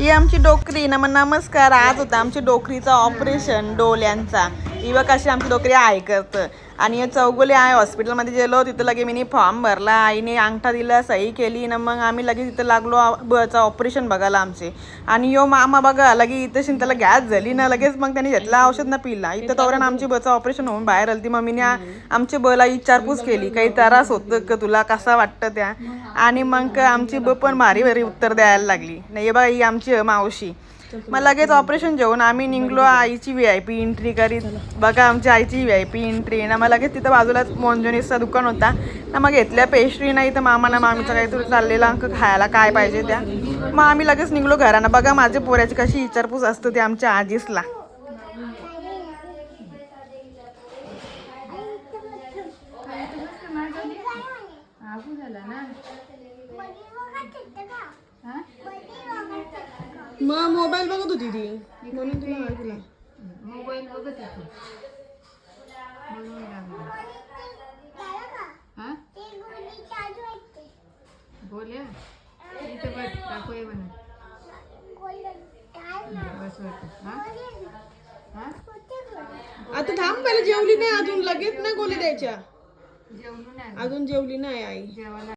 ही आमची डोकरी नमस्कार. आज होता आमची डोकरीचा ऑपरेशन डोल्यांचा. ही बघ कशी आमची डोकरी ऐकत. आणि चौगुले आहे हॉस्पिटलमध्ये गेलो, तिथं लगे मी फॉर्म भरला, आईने अंगठा दिला, सही केली ना मग आम्ही लगेच तिथं लागलो बचं ऑपरेशन बघायला आमचे. आणि यो मामा बघा लगे इथं त्याला गॅस झाली ना, लगेच मग त्याने घेतला औषध ना पिला. इथं तोरण आमची बचं ऑपरेशन होऊन बाहेर आली. ती मम्मीने आमच्या बला विचारपूस केली काही त्रास होतं का तुला, कसा वाटतं त्या. आणि मग आमची ब पण भारी भारी उत्तर द्यायला लागली. नाही बघा ही आमची मावशी. मग लगेच ऑपरेशन जेवून आम्ही निघलो आईची VIP एंट्री करीत. बघा आमच्या आईची VIP एंट्री ना. मग लगेच तिथं बाजूलाच मोंजनीचा दुकान होता ना, मग घेतल्या पेस्ट्री. नाही तर मामाना मामीचं काहीतरी चाललेलं अंक खायला काय पाहिजे त्या. मग आम्ही लगेच निघलो घरानं. बघा माझ्या पोऱ्याची कशी विचारपूस असते ते आमच्या आजीसला. मग मोबाईल बघत होती ती म्हणून तुला ऐकलं. मोबाईल बघत होती बोल्या इथं बस दाखवूया म्हणून बस आता थांब पहिला, जेवली नाही अजून, लगेच ना गोळी द्यायच्या. जेवलो नाही अजून जेवली नाही आई. जेवायला